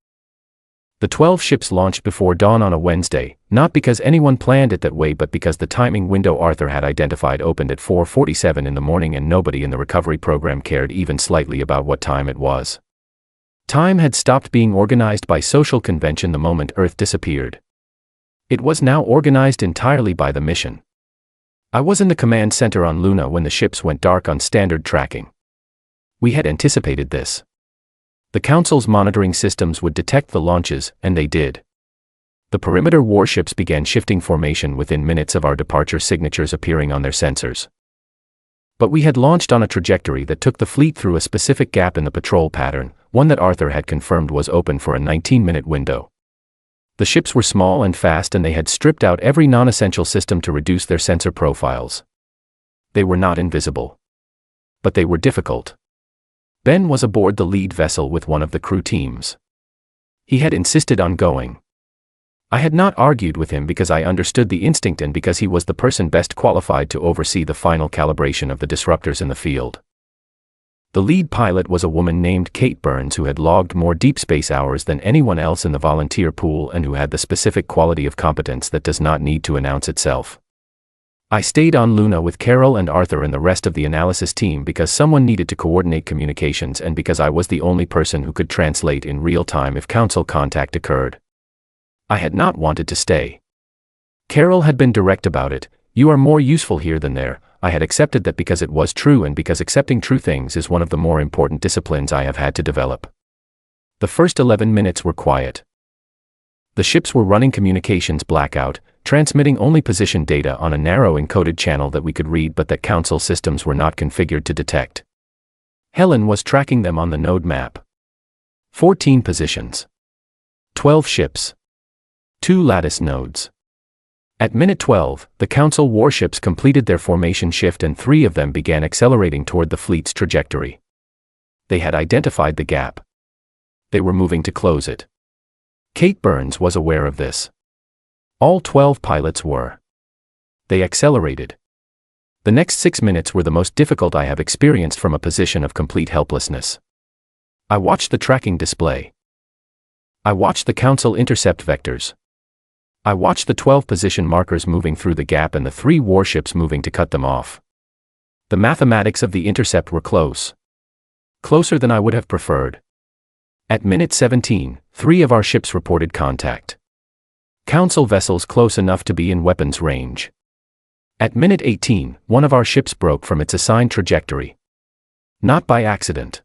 The 12 ships launched before dawn on a Wednesday, not because anyone planned it that way but because the timing window Arthur had identified opened at 4:47 in the morning and nobody in the recovery program cared even slightly about what time it was. Time had stopped being organized by social convention the moment Earth disappeared. It was now organized entirely by the mission. I was in the command center on Luna when the ships went dark on standard tracking. We had anticipated this. The Council's monitoring systems would detect the launches, and they did. The perimeter warships began shifting formation within minutes of our departure signatures appearing on their sensors. But we had launched on a trajectory that took the fleet through a specific gap in the patrol pattern, one that Arthur had confirmed was open for a 19-minute window. The ships were small and fast, and they had stripped out every non-essential system to reduce their sensor profiles. They were not invisible. But they were difficult. Ben was aboard the lead vessel with one of the crew teams. He had insisted on going. I had not argued with him because I understood the instinct and because he was the person best qualified to oversee the final calibration of the disruptors in the field. The lead pilot was a woman named Kate Burns who had logged more deep space hours than anyone else in the volunteer pool and who had the specific quality of competence that does not need to announce itself. I stayed on Luna with Carol and Arthur and the rest of the analysis team because someone needed to coordinate communications and because I was the only person who could translate in real time if Council contact occurred. I had not wanted to stay. Carol had been direct about it. You are more useful here than there. I had accepted that because it was true and because accepting true things is one of the more important disciplines I have had to develop. The first 11 minutes were quiet. The ships were running communications blackout, transmitting only position data on a narrow encoded channel that we could read but that Council systems were not configured to detect. Helen was tracking them on the node map. 14 positions. 12 ships. 2 lattice nodes. At minute 12, the Council warships completed their formation shift and 3 of them began accelerating toward the fleet's trajectory. They had identified the gap. They were moving to close it. Kate Burns was aware of this. All 12 pilots were. They accelerated. The next 6 minutes were the most difficult I have experienced from a position of complete helplessness. I watched the tracking display. I watched the Council intercept vectors. I watched the 12 position markers moving through the gap and the 3 warships moving to cut them off. The mathematics of the intercept were close. Closer than I would have preferred. At minute 17, 3 of our ships reported contact. Council vessels close enough to be in weapons range. At minute 18, one of our ships broke from its assigned trajectory. Not by accident.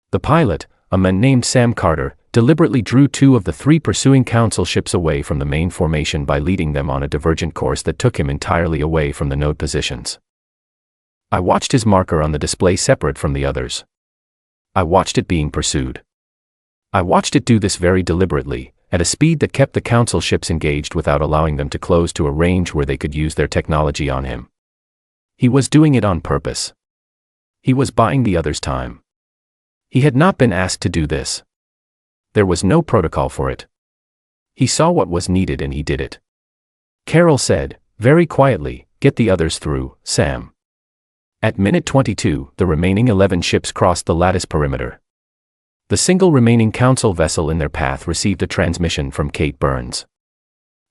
The pilot, a man named Sam Carter, deliberately drew 2 of the 3 pursuing Council ships away from the main formation by leading them on a divergent course that took him entirely away from the node positions. I watched his marker on the display separate from the others. I watched it being pursued. I watched it do this very deliberately, at a speed that kept the Council ships engaged without allowing them to close to a range where they could use their technology on him. He was doing it on purpose. He was buying the others time. He had not been asked to do this. There was no protocol for it. He saw what was needed and he did it. Carol said, very quietly, "Get the others through, Sam." At minute 22, the remaining 11 ships crossed the lattice perimeter. The single remaining Council vessel in their path received a transmission from Kate Burns.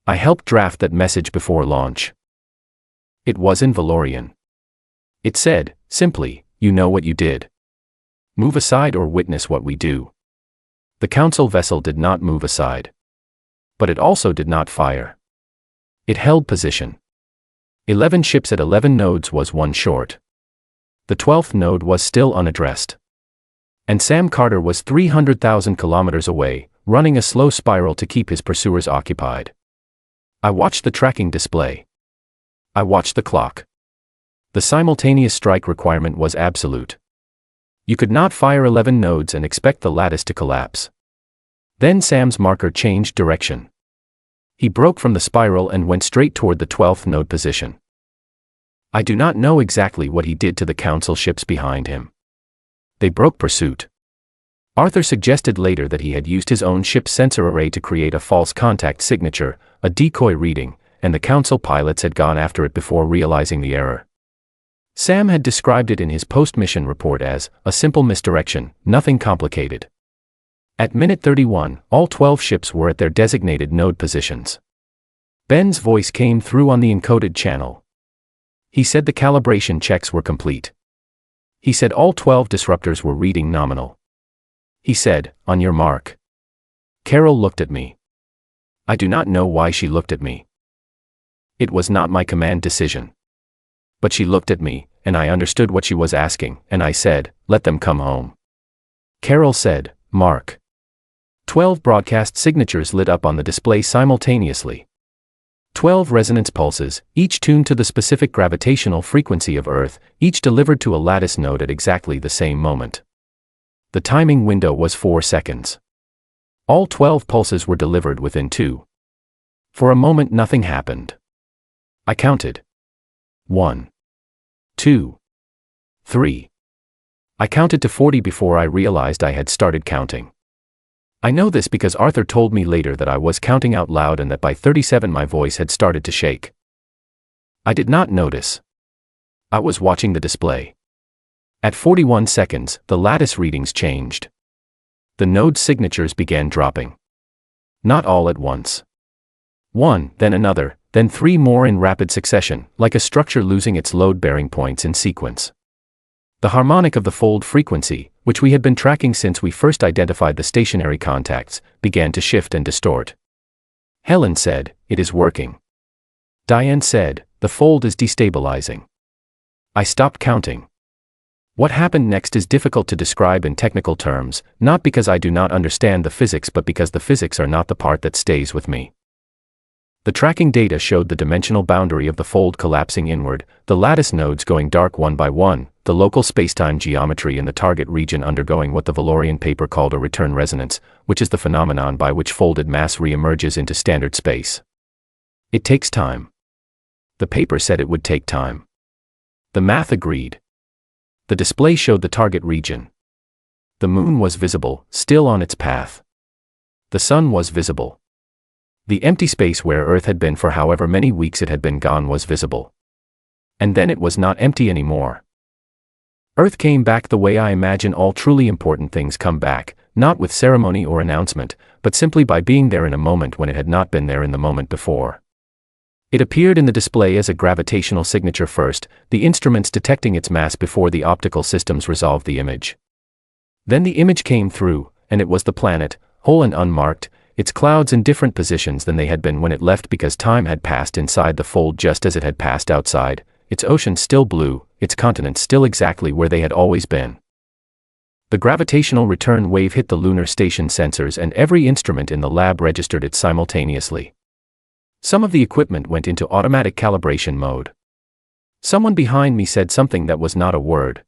I helped draft that message before launch. It was in Valorian. It said, simply, "You know what you did. Move aside or witness what we do." The Council vessel did not move aside. But it also did not fire. It held position. 11 ships at 11 nodes was 1 short. The 12th node was still unaddressed. And Sam Carter was 300,000 kilometers away, running a slow spiral to keep his pursuers occupied. I watched the tracking display. I watched the clock. The simultaneous strike requirement was absolute. You could not fire 11 nodes and expect the lattice to collapse. Then Sam's marker changed direction. He broke from the spiral and went straight toward the 12th node position. I do not know exactly what he did to the Council ships behind him. They broke pursuit. Arthur suggested later that he had used his own ship's sensor array to create a false contact signature, a decoy reading, and the Council pilots had gone after it before realizing the error. Sam had described it in his post-mission report as a simple misdirection, nothing complicated. At minute 31, all 12 ships were at their designated node positions. Ben's voice came through on the encoded channel. He said the calibration checks were complete. He said all 12 disruptors were reading nominal. He said, "On your mark." Carol looked at me. I do not know why she looked at me. It was not my command decision. But she looked at me, and I understood what she was asking, and I said, "Let them come home." Carol said, "Mark." 12 broadcast signatures lit up on the display simultaneously. 12 resonance pulses, each tuned to the specific gravitational frequency of Earth, each delivered to a lattice node at exactly the same moment. The timing window was 4 seconds. All 12 pulses were delivered within 2. For a moment nothing happened. I counted. 1, 2, 3. I counted to 40 before I realized I had started counting. I know this because Arthur told me later that I was counting out loud and that by 37 my voice had started to shake. I did not notice. I was watching the display. At 41 seconds, the lattice readings changed. The node signatures began dropping. Not all at once. One, then another, then 3 more in rapid succession, like a structure losing its load-bearing points in sequence. The harmonic of the fold frequency, which we had been tracking since we first identified the stationary contacts, began to shift and distort. Helen said, "It is working." Diane said, "The fold is destabilizing." I stopped counting. What happened next is difficult to describe in technical terms, not because I do not understand the physics but because the physics are not the part that stays with me. The tracking data showed the dimensional boundary of the fold collapsing inward, the lattice nodes going dark one by one, the local spacetime geometry in the target region undergoing what the Valorian paper called a return resonance, which is the phenomenon by which folded mass re-emerges into standard space. It takes time. The paper said it would take time. The math agreed. The display showed the target region. The moon was visible, still on its path. The sun was visible. The empty space where Earth had been for however many weeks it had been gone was visible. And then it was not empty anymore. Earth came back the way I imagine all truly important things come back, not with ceremony or announcement, but simply by being there in a moment when it had not been there in the moment before. It appeared in the display as a gravitational signature first, the instruments detecting its mass before the optical systems resolved the image. Then the image came through, and it was the planet, whole and unmarked, its clouds in different positions than they had been when it left because time had passed inside the fold just as it had passed outside, its ocean still blue, its continents still exactly where they had always been. The gravitational return wave hit the lunar station sensors and every instrument in the lab registered it simultaneously. Some of the equipment went into automatic calibration mode. Someone behind me said something that was not a word.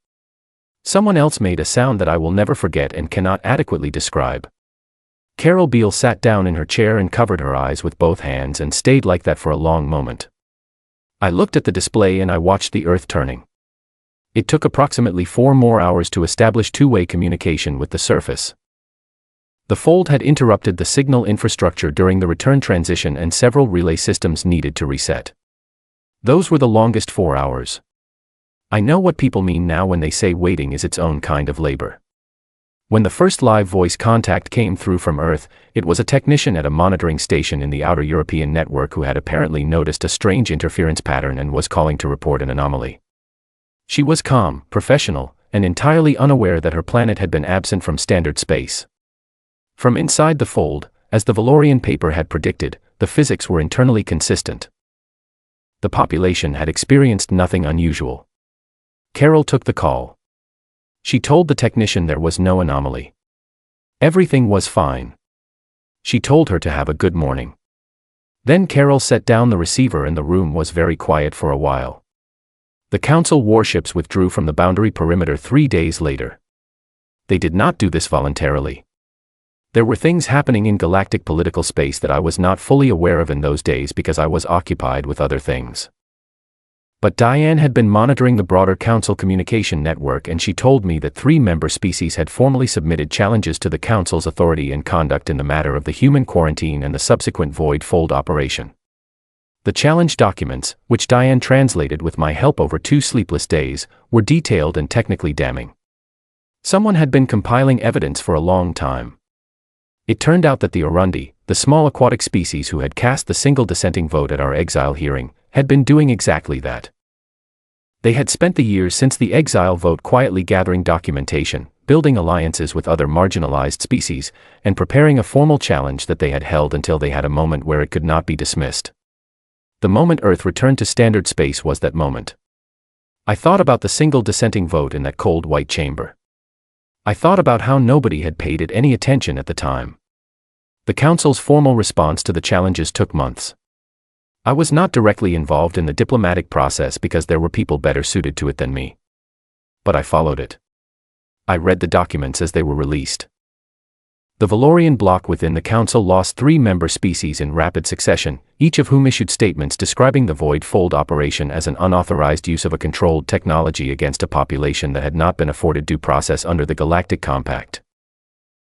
Someone else made a sound that I will never forget and cannot adequately describe. Carol Beale sat down in her chair and covered her eyes with both hands and stayed like that for a long moment. I looked at the display and I watched the Earth turning. It took approximately 4 more hours to establish two-way communication with the surface. The fold had interrupted the signal infrastructure during the return transition and several relay systems needed to reset. Those were the longest 4 hours. I know what people mean now when they say waiting is its own kind of labor. When the first live voice contact came through from Earth, it was a technician at a monitoring station in the outer European network who had apparently noticed a strange interference pattern and was calling to report an anomaly. She was calm, professional, and entirely unaware that her planet had been absent from standard space. From inside the fold, as the Valorian paper had predicted, the physics were internally consistent. The population had experienced nothing unusual. Carol took the call. She told the technician there was no anomaly. Everything was fine. She told her to have a good morning. Then Carol set down the receiver and the room was very quiet for a while. The Council warships withdrew from the boundary perimeter 3 days later. They did not do this voluntarily. There were things happening in galactic political space that I was not fully aware of in those days because I was occupied with other things. But Diane had been monitoring the broader Council communication network and she told me that 3 member species had formally submitted challenges to the Council's authority and conduct in the matter of the human quarantine and the subsequent void fold operation. The challenge documents, which Diane translated with my help over 2 sleepless days, were detailed and technically damning. Someone had been compiling evidence for a long time. It turned out that the Orundi, the small aquatic species who had cast the single dissenting vote at our exile hearing, had been doing exactly that. They had spent the years since the exile vote quietly gathering documentation, building alliances with other marginalized species, and preparing a formal challenge that they had held until they had a moment where it could not be dismissed. The moment Earth returned to standard space was that moment. I thought about the single dissenting vote in that cold white chamber. I thought about how nobody had paid it any attention at the time. The Council's formal response to the challenges took months. I was not directly involved in the diplomatic process because there were people better suited to it than me. But I followed it. I read the documents as they were released. The Valorian bloc within the Council lost 3 member species in rapid succession, each of whom issued statements describing the Void Fold operation as an unauthorized use of a controlled technology against a population that had not been afforded due process under the Galactic Compact.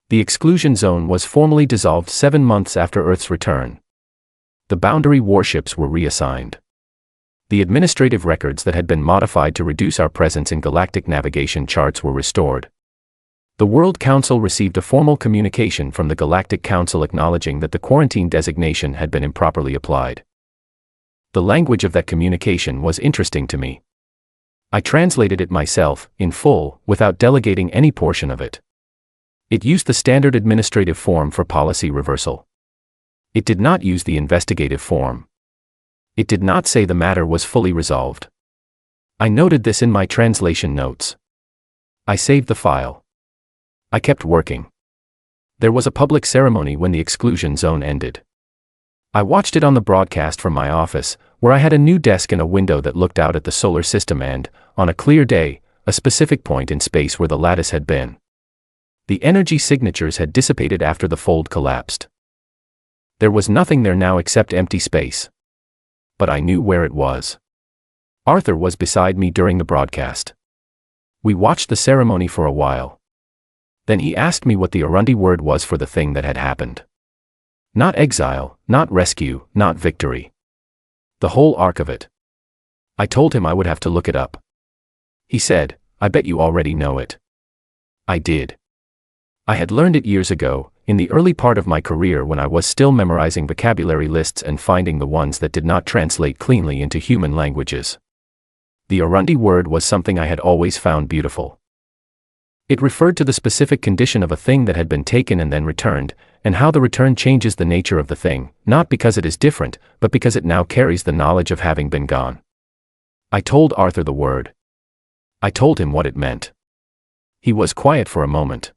The exclusion zone was formally dissolved 7 months after Earth's return. The boundary warships were reassigned. The administrative records that had been modified to reduce our presence in galactic navigation charts were restored. The World Council received a formal communication from the Galactic Council acknowledging that the quarantine designation had been improperly applied. The language of that communication was interesting to me. I translated it myself, in full, without delegating any portion of it. It used the standard administrative form for policy reversal. It did not use the investigative form. It did not say the matter was fully resolved. I noted this in my translation notes. I saved the file. I kept working. There was a public ceremony when the exclusion zone ended. I watched it on the broadcast from my office, where I had a new desk and a window that looked out at the solar system and, on a clear day, a specific point in space where the lattice had been. The energy signatures had dissipated after the fold collapsed. There was nothing there now except empty space. But I knew where it was. Arthur was beside me during the broadcast. We watched the ceremony for a while. Then he asked me what the Arundi word was for the thing that had happened. Not exile, not rescue, not victory. The whole arc of it. I told him I would have to look it up. He said, "I bet you already know it." I did. I had learned it years ago, in the early part of my career when I was still memorizing vocabulary lists and finding the ones that did not translate cleanly into human languages. The Arundi word was something I had always found beautiful. It referred to the specific condition of a thing that had been taken and then returned, and how the return changes the nature of the thing, not because it is different, but because it now carries the knowledge of having been gone. I told Arthur the word. I told him what it meant. He was quiet for a moment.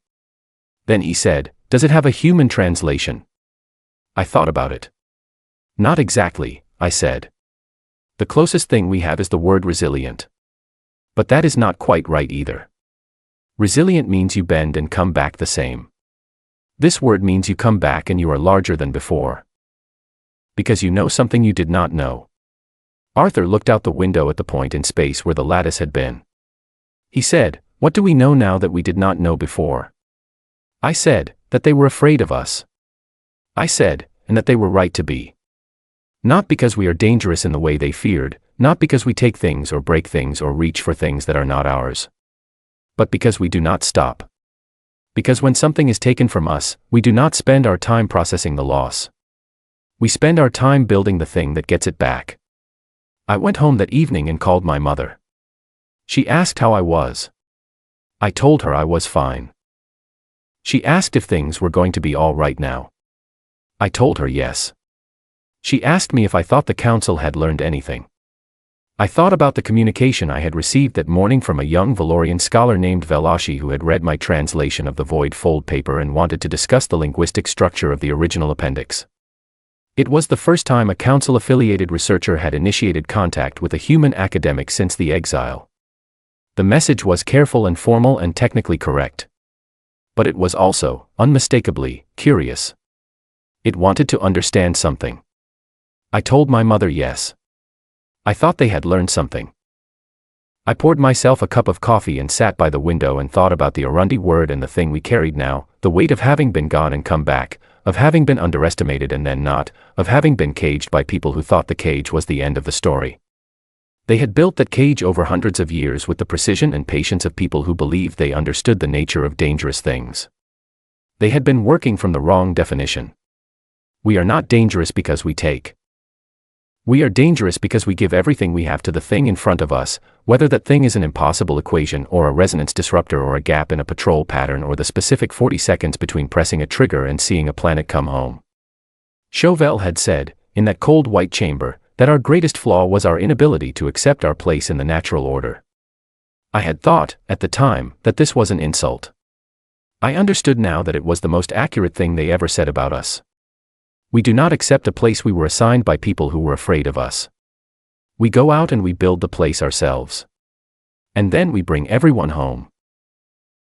Then he said, "Does it have a human translation?" I thought about it. "Not exactly," I said. "The closest thing we have is the word resilient. But that is not quite right either. Resilient means you bend and come back the same. This word means you come back and you are larger than before. Because you know something you did not know." Arthur looked out the window at the point in space where the lattice had been. He said, "What do we know now that we did not know before?" I said, "That they were afraid of us." I said, "And that they were right to be. Not because we are dangerous in the way they feared, not because we take things or break things or reach for things that are not ours. But because we do not stop. Because when something is taken from us, we do not spend our time processing the loss. We spend our time building the thing that gets it back." I went home that evening and called my mother. She asked how I was. I told her I was fine. She asked if things were going to be all right now. I told her yes. She asked me if I thought the council had learned anything. I thought about the communication I had received that morning from a young Valorian scholar named Velashi who had read my translation of the Void Fold paper and wanted to discuss the linguistic structure of the original appendix. It was the first time a council-affiliated researcher had initiated contact with a human academic since the exile. The message was careful and formal and technically correct. But it was also, unmistakably, curious. It wanted to understand something. I told my mother yes. I thought they had learned something. I poured myself a cup of coffee and sat by the window and thought about the Arundi word and the thing we carried now, the weight of having been gone and come back, of having been underestimated and then not, of having been caged by people who thought the cage was the end of the story. They had built that cage over hundreds of years with the precision and patience of people who believed they understood the nature of dangerous things. They had been working from the wrong definition. We are not dangerous because we take. We are dangerous because we give everything we have to the thing in front of us, whether that thing is an impossible equation or a resonance disruptor or a gap in a patrol pattern or the specific 40 seconds between pressing a trigger and seeing a planet come home. Chauvel had said, in that cold white chamber, that our greatest flaw was our inability to accept our place in the natural order. I had thought, at the time, that this was an insult. I understood now that it was the most accurate thing they ever said about us. We do not accept a place we were assigned by people who were afraid of us. We go out and we build the place ourselves. And then we bring everyone home.